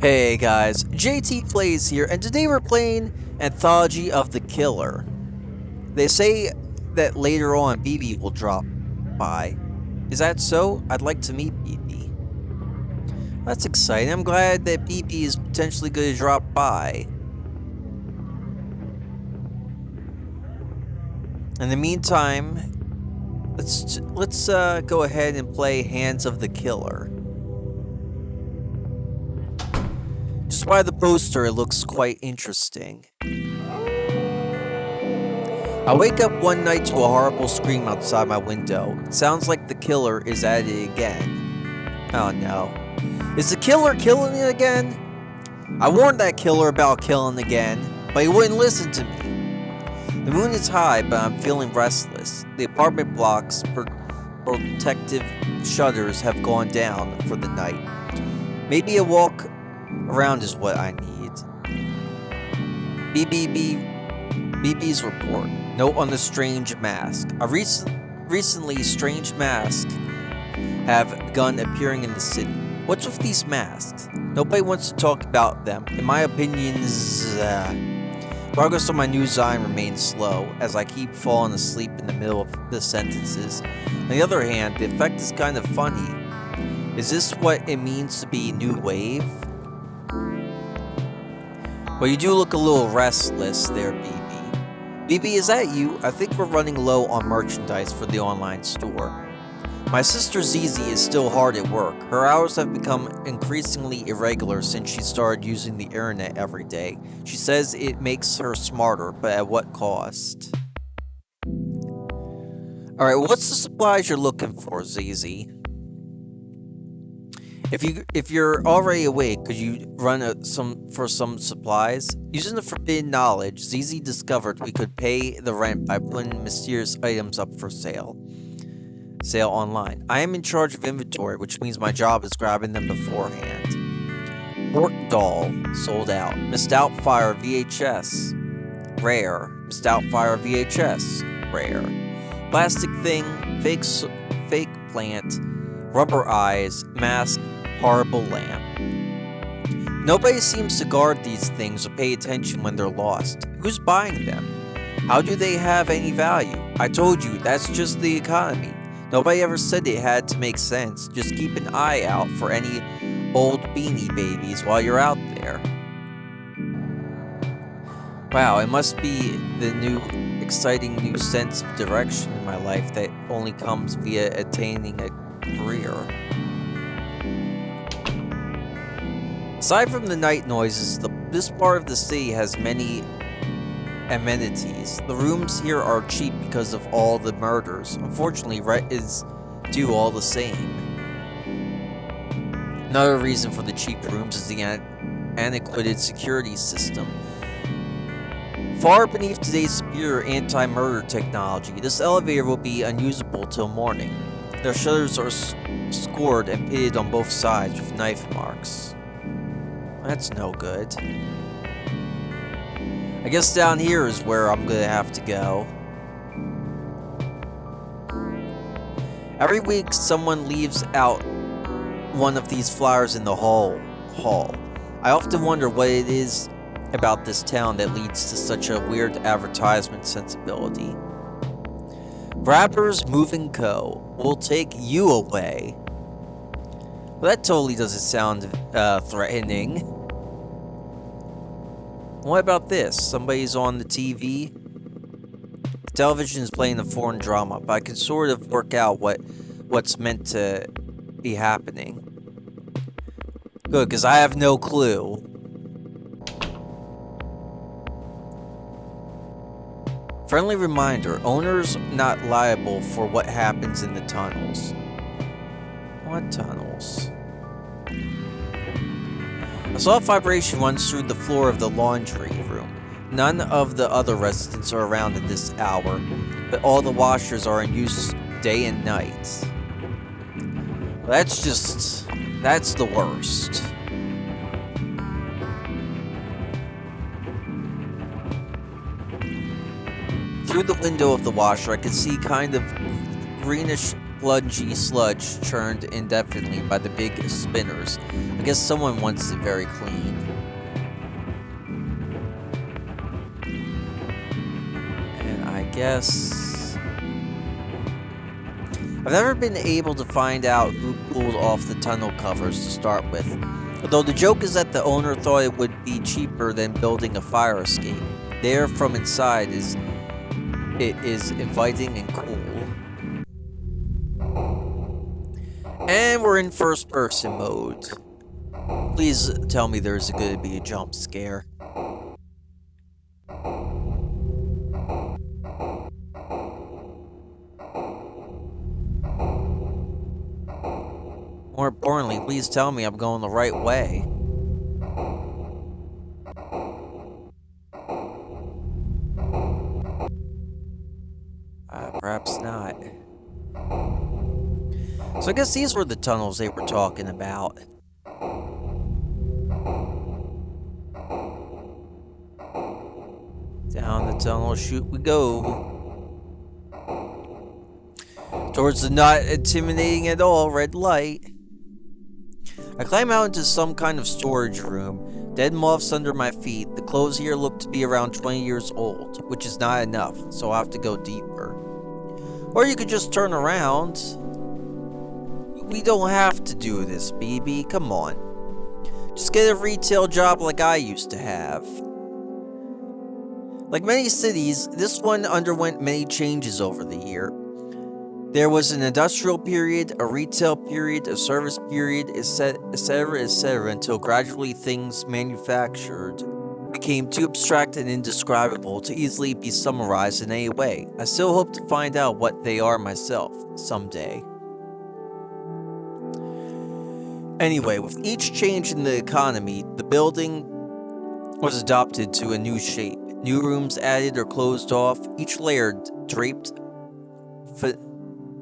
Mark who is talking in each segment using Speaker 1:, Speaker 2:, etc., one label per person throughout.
Speaker 1: Hey guys, JT Plays here, and today we're playing Anthology of the Killer. They say that later on BB will drop by. Is that so? I'd like to meet BB. That's exciting. I'm glad that BB is potentially going to drop by. In the meantime, let's go ahead and play Hands of the Killer. Just by the poster, it looks quite interesting. I wake up one night to a horrible scream outside my window. It sounds like the killer is at it again. Oh no. Is the killer killing it again? I warned that killer about killing again, but he wouldn't listen to me. The moon is high, but I'm feeling restless. The apartment block's protective shutters have gone down for the night. Maybe a walk around is what I need. BB's report. Note on the strange mask. Recently, strange masks have begun appearing in the city. What's with these masks? Nobody wants to talk about them. In my opinion, progress on my new design remains slow, as I keep falling asleep in the middle of the sentences. On the other hand, the effect is kind of funny. Is this what it means to be new wave? Well, you do look a little restless there, BB. BB, is that you? I think we're running low on merchandise for the online store. My sister Zizi is still hard at work. Her hours have become increasingly irregular since she started using the internet every day. She says it makes her smarter, but at what cost? Alright, what's the supplies you're looking for, Zizi? If you're already awake, could you run some supplies? Using the forbidden knowledge, ZZ discovered we could pay the rent by putting mysterious items up for sale. Sale online. I am in charge of inventory, which means my job is grabbing them beforehand. Pork doll, sold out. Missed out fire VHS, rare. Missed out fire VHS, rare. Plastic thing, fake plant, rubber eyes, mask, horrible lamp. Nobody seems to guard these things or pay attention when they're lost. Who's buying them? How do they have any value? I told you, that's just the economy. Nobody ever said it had to make sense. Just keep an eye out for any old beanie babies while you're out there. Wow, it must be the exciting new sense of direction in my life that only comes via attaining a career. Aside from the night noises, this part of the city has many amenities. The rooms here are cheap because of all the murders. Unfortunately, rent is due all the same. Another reason for the cheap rooms is the antiquated security system. Far beneath today's superior anti-murder technology, this elevator will be unusable till morning. Their shutters are scored and pitted on both sides with knife marks. That's no good. I guess down here is where I'm gonna have to go. Every week, someone leaves out one of these flyers in the hall. I often wonder what it is about this town that leads to such a weird advertisement sensibility. Grabbers Moving Co. will take you away. Well, that totally doesn't sound threatening. What about this? Somebody's on the TV. The television is playing a foreign drama, but I can sort of work out what's meant to be happening. Good, because I have no clue. Friendly reminder, owners not liable for what happens in the tunnels. What tunnels? A soft vibration runs through the floor of the laundry room. None of the other residents are around at this hour, but all the washers are in use day and night. That's the worst. Through the window of the washer, I could see kind of greenish spludgy sludge churned indefinitely by the big spinners. I guess someone wants it very clean. And I guess I've never been able to find out who pulled off the tunnel covers to start with. Although the joke is that the owner thought it would be cheaper than building a fire escape. The air from inside is inviting and cool. And we're in first person mode. Please tell me there's going to be a jump scare. More importantly, please tell me I'm going the right way. Perhaps not. So I guess these were the tunnels they were talking about. Down the tunnel chute we go. Towards the not intimidating at all red light. I climb out into some kind of storage room. Dead moths under my feet. The clothes here look to be around 20 years old, which is not enough, so I'll have to go deeper. Or you could just turn around. We don't have to do this, BB. Come on. Just get a retail job like I used to have. Like many cities, this one underwent many changes over the year. There was an industrial period, a retail period, a service period, etc., until gradually things manufactured became too abstract and indescribable to easily be summarized in any way. I still hope to find out what they are myself, someday. Anyway, with each change in the economy, the building was adopted to a new shape. New rooms added or closed off, each layer draped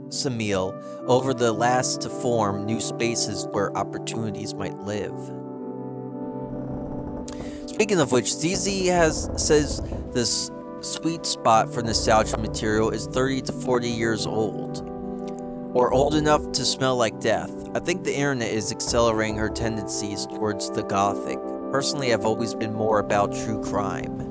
Speaker 1: Samil over the last to form new spaces where opportunities might live. Speaking of which, ZZ says this sweet spot for nostalgia material is 30 to 40 years old, or old enough to smell like death. I think the internet is accelerating her tendencies towards the gothic. Personally, I've always been more about true crime.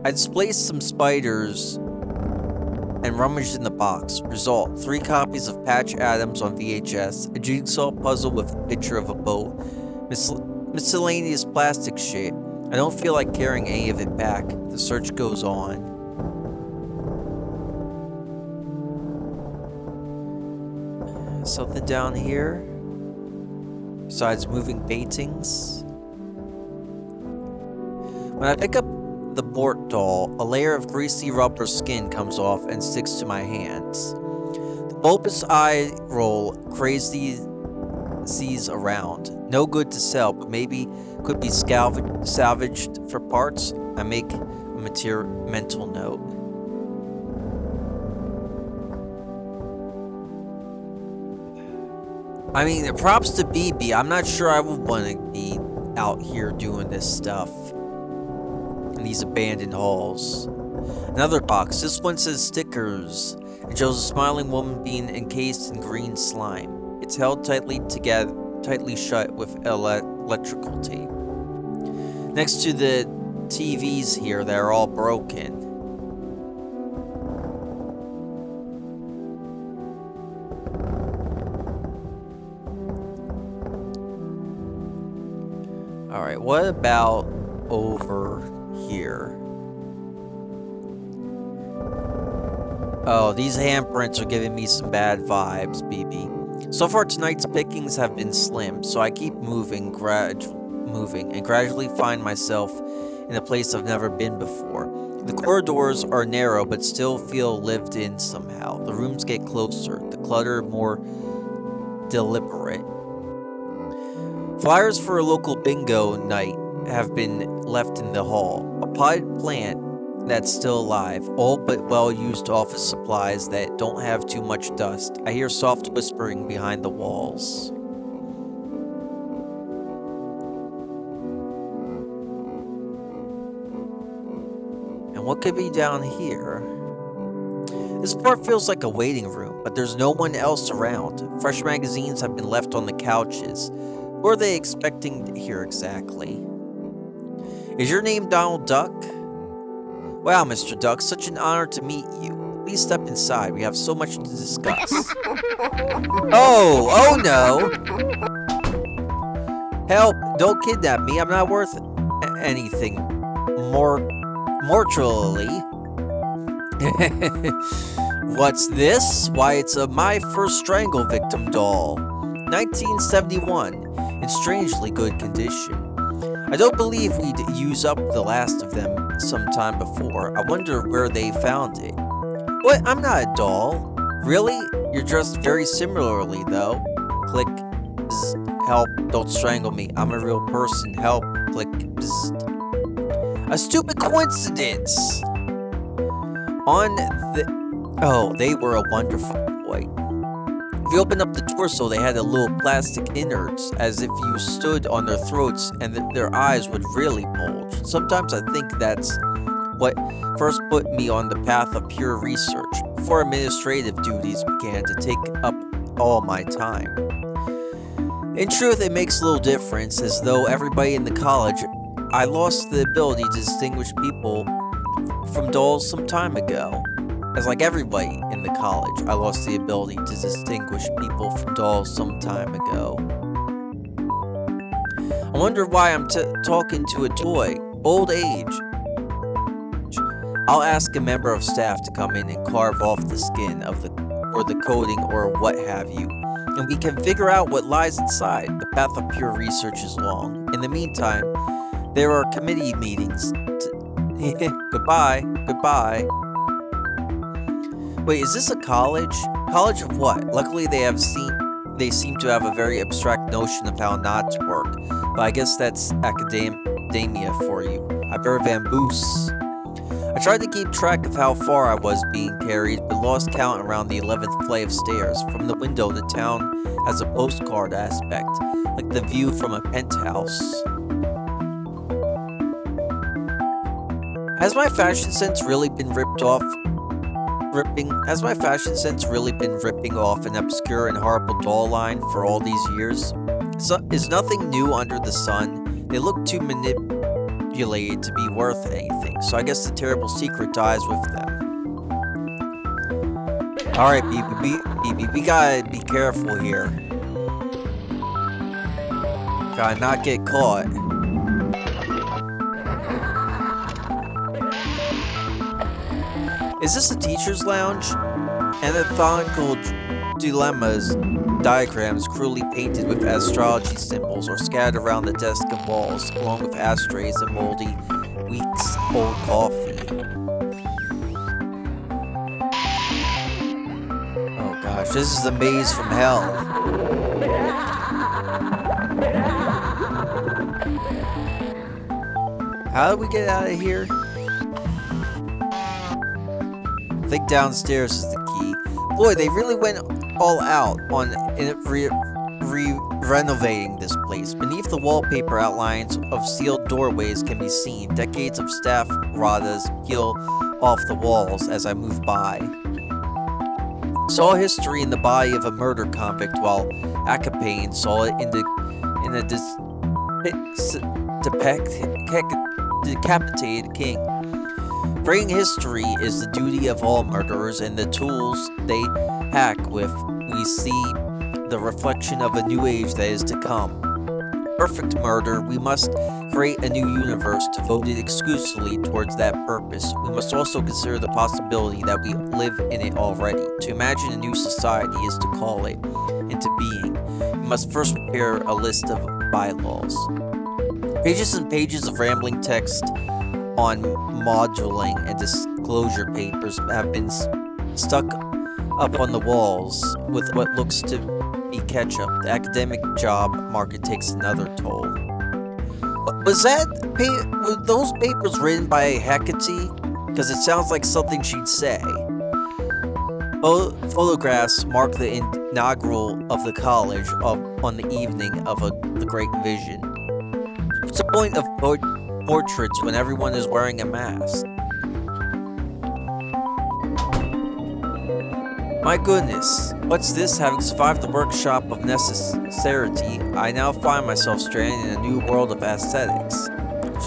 Speaker 1: I displaced some spiders and rummaged in the box. Result: 3 copies of Patch Adams on VHS, a jigsaw puzzle with a picture of a boat, miscellaneous plastic shit. I don't feel like carrying any of it back. The search goes on. Something down here? Besides moving paintings? When I pick up the Bort doll, a layer of greasy rubber skin comes off and sticks to my hands. The bulbous eye roll crazy sees around. No good to sell, but maybe could be salvaged for parts. I make a mental note. I mean, props to BB. I'm not sure I would want to be out here doing this stuff. In these abandoned halls. Another box. This one says stickers. It shows a smiling woman being encased in green slime. It's held tightly shut with electrical tape. Next to the TVs here that are all broken. Alright, what about over here? Oh, these handprints are giving me some bad vibes, BB. So far tonight's pickings have been slim, so I keep moving and gradually find myself in a place I've never been before. The corridors are narrow but still feel lived in somehow. The rooms get closer, the clutter more deliberate. Flyers for a local bingo night have been left in the hall. A potted plant that's still alive, all but well-used office supplies that don't have too much dust. I hear soft whispering behind the walls. And what could be down here? This part feels like a waiting room, but there's no one else around. Fresh magazines have been left on the couches. Who are they expecting here exactly? Is your name Donald Duck? Wow, Mr. Duck, such an honor to meet you. Please step inside. We have so much to discuss. Oh no! Help! Don't kidnap me. I'm not worth anything. Mortally. What's this? Why, it's a My First Strangle Victim doll. 1971, in strangely good condition. I don't believe we'd use up the last of them sometime before. I wonder where they found it. What? I'm not a doll. Really? You're dressed very similarly, though. Click. Bzz. Help. Don't strangle me. I'm a real person. Help. Click. Bzz. A stupid coincidence! Oh, they were a wonderful boy. If you open up the torso, they had a little plastic innards, as if you stood on their throats and their eyes would really bulge. Sometimes I think that's what first put me on the path of pure research, before administrative duties began to take up all my time. In truth, it makes little difference, as though everybody in the college, I lost the ability to distinguish people from dolls some time ago. As like everybody in the college, I lost the ability to distinguish people from dolls some time ago. I wonder why I'm talking to a toy. Old age. I'll ask a member of staff to come in and carve off the skin of the coating or what have you, and we can figure out what lies inside. The path of pure research is long. In the meantime, there are committee meetings. Goodbye. Wait, is this a college? College of what? Luckily they seem to have a very abstract notion of how knots work, but I guess that's academia for you. I better vamoose. I tried to keep track of how far I was being carried, but lost count around the 11th flight of stairs. From the window, the town has a postcard aspect, like the view from a penthouse. Has my fashion sense really been ripping off an obscure and horrible doll line for all these years? Is nothing new under the sun? They look too manipulated to be worth anything, so I guess the terrible secret dies with them. Alright, BB, we gotta be careful here. Gotta not get caught. Is this a teacher's lounge? Anatomical dilemmas, diagrams cruelly painted with astrology symbols are scattered around the desk and walls, along with ashtrays and moldy, weeks-old coffee. Oh gosh, this is a maze from hell. How do we get out of here? I think downstairs is the key. Boy, they really went all out on renovating this place. Beneath the wallpaper, outlines of sealed doorways can be seen. Decades of staff radas peel off the walls as I move by. Saw history in the body of a murder convict, while Acapane saw it in a decapitated king. Bringing history is the duty of all murderers, and the tools they hack with, we see the reflection of a new age that is to come. Perfect murder, we must create a new universe devoted exclusively towards that purpose. We must also consider the possibility that we live in it already. To imagine a new society is to call it into being. We must first prepare a list of bylaws. Pages and pages of rambling text on moduling and disclosure papers have been stuck up on the walls with what looks to be ketchup. The academic job market takes another toll. Were those papers written by Hecate? Because it sounds like something she'd say. Photographs mark the inaugural of the college on the evening of the Great Vision. What's the point of portraits when everyone is wearing a mask? My goodness, what's this? Having survived the workshop of necessity, I now find myself stranded in a new world of aesthetics.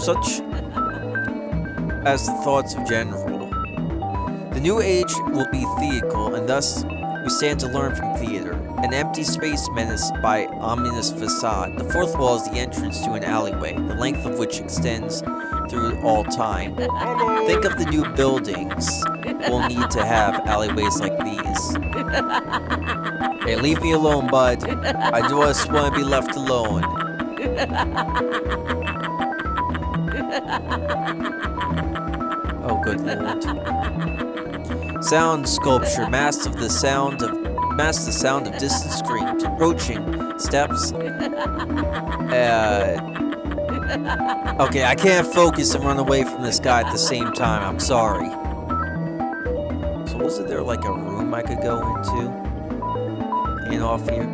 Speaker 1: Such as the thoughts of general. The new age will be theatrical, and thus we stand to learn from theater. An empty space menaced by ominous facade. The fourth wall is the entrance to an alleyway, the length of which extends through all time. Think of the new buildings we'll need to have alleyways like these. Hey, leave me alone, bud. I just want to be left alone. Oh, good lord. Sound sculpture, masked the sound of distant screams, approaching steps. Okay, I can't focus and run away from this guy at the same time. I'm sorry. So wasn't there like a room I could go into? And off here.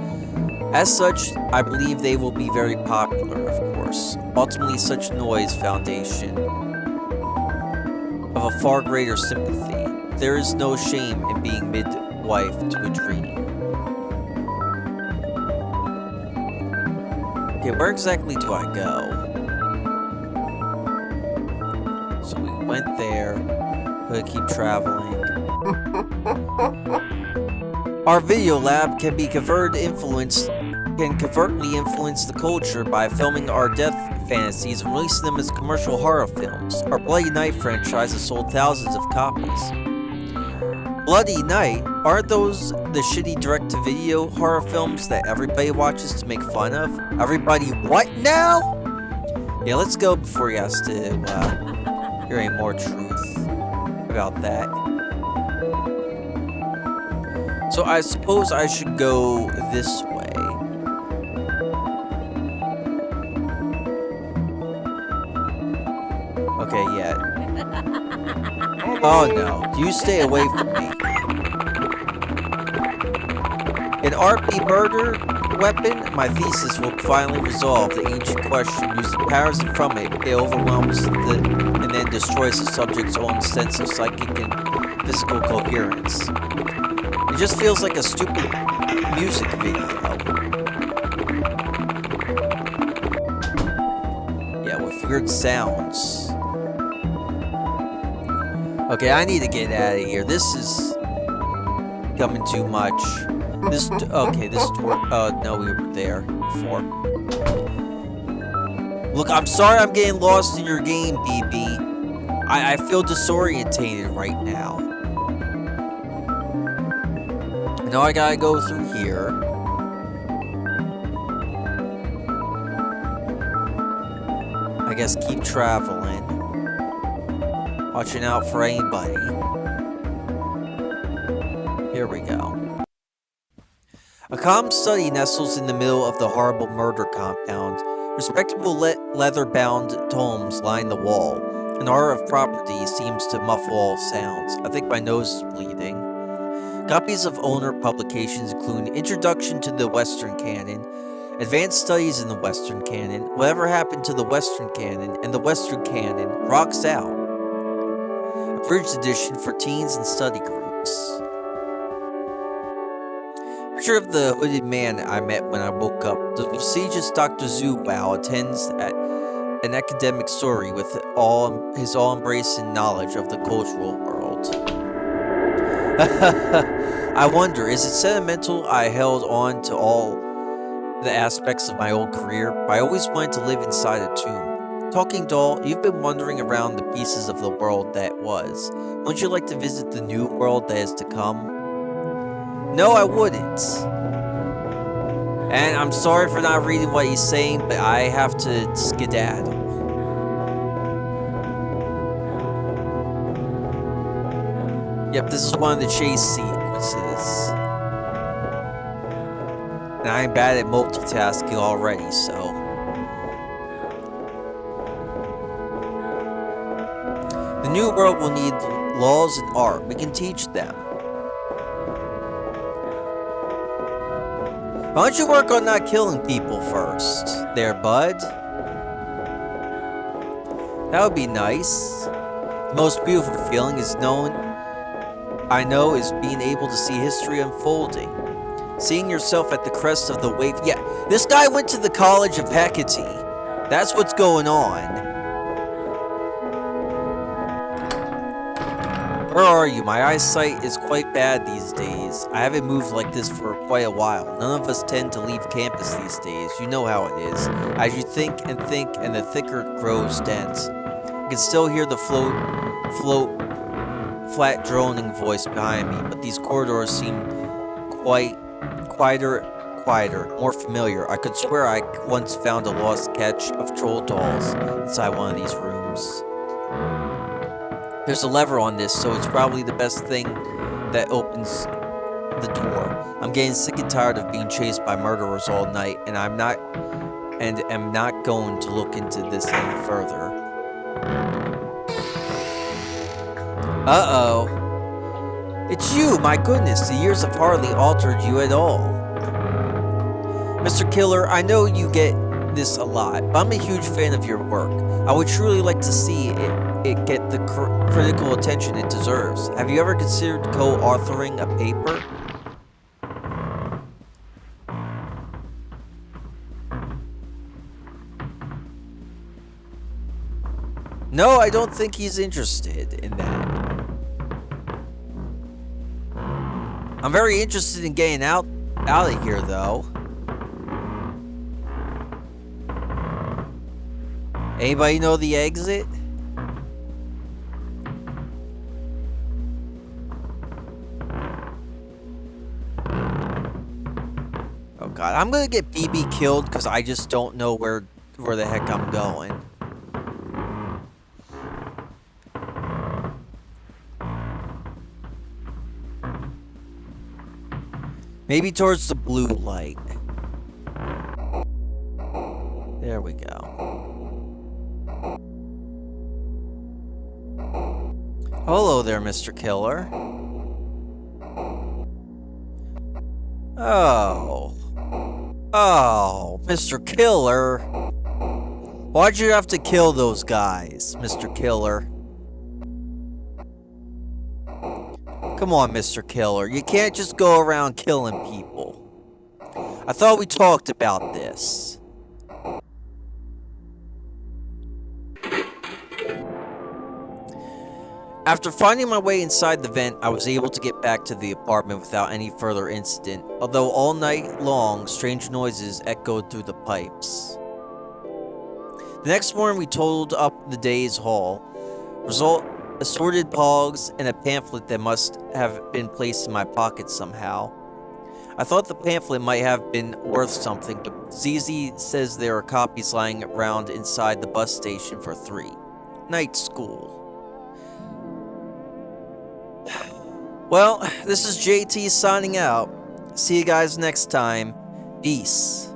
Speaker 1: As such, I believe they will be very popular, of course. Ultimately, such noise foundation of a far greater sympathy. There is no shame in being midwife to a dream. Okay, where exactly do I go? So we went there. We're gonna keep traveling. Our video lab can covertly influence the culture by filming our death fantasies and releasing them as commercial horror films. Our Bloody Night franchise has sold thousands of copies. Bloody Night? Aren't those the shitty direct-to-video horror films that everybody watches to make fun of? Everybody what now? Yeah, let's go before he has to hear any more truth about that. So I suppose I should go this way. Okay, yeah. Oh no, you stay away from me. An RP murder weapon? My thesis will finally resolve the ancient question. Using powers from it, it overwhelms and then destroys the subject's own sense of psychic and physical coherence. It just feels like a stupid music video. Yeah, with weird sounds. Okay, I need to get out of here. This is becoming too much. This door. No, we were there before. Look, I'm sorry I'm getting lost in your game, BB. I feel disorientated right now. Now I gotta go through here. I guess keep traveling. Watching out for anybody. Here we go. A calm study nestles in the middle of the horrible murder compound. Respectable leather-bound tomes line the wall. An aura of property seems to muffle all sounds. I think my nose is bleeding. Copies of owner publications include Introduction to the Western Canon, Advanced Studies in the Western Canon, Whatever Happened to the Western Canon, and the Western Canon Rocks Out. Abridged edition for teens and study groups. Picture of the hooded man I met when I woke up. The prestigious Dr. Zhu Bao attends at an academic story with his all-embracing knowledge of the cultural world. I wonder, is it sentimental I held on to all the aspects of my old career? I always wanted to live inside a tomb. Talking doll, you've been wandering around the pieces of the world that was. Wouldn't you like to visit the new world that is to come? No, I wouldn't. And I'm sorry for not reading what he's saying, but I have to skedaddle. Yep, this is one of the chase sequences. And I'm bad at multitasking already, so. The new world will need laws and art. We can teach them. Why don't you work on not killing people first, there, bud? That would be nice. The most beautiful feeling is I know is being able to see history unfolding. Seeing yourself at the crest of the wave. Yeah, this guy went to the College of Hecate. That's what's going on. Where are you? My eyesight is quite bad these days. I haven't moved like this for quite a while. None of us tend to leave campus these days. You know how it is. As you think, and the thicker it grows dense. I can still hear the flat droning voice behind me, but these corridors seem quite quieter, more familiar. I could swear I once found a lost catch of troll dolls inside one of these rooms. There's a lever on this, so it's probably the best thing that opens the door. I'm getting sick and tired of being chased by murderers all night, and am not going to look into this any further. Uh-oh. It's you, my goodness, the years have hardly altered you at all. Mr. Killer, I know you get this a lot, but I'm a huge fan of your work. I would truly like to see it get the critical attention it deserves. Have you ever considered co-authoring a paper? No, I don't think he's interested in that. I'm very interested in getting out of here, though. Anybody know the exit? Oh god, I'm gonna get BB killed because I just don't know where the heck I'm going. Maybe towards the blue light. There we go. Hello there, Mr. Killer. Oh, Mr. Killer. Why'd you have to kill those guys, Mr. Killer? Come on, Mr. Killer. You can't just go around killing people. I thought we talked about this. After finding my way inside the vent, I was able to get back to the apartment without any further incident, although all night long, strange noises echoed through the pipes. The next morning, we totaled up the day's haul. Result, assorted pogs and a pamphlet that must have been placed in my pocket somehow. I thought the pamphlet might have been worth something, but ZZ says there are copies lying around inside the bus station for 3. Night school. Well, this is JT signing out. See you guys next time. Peace.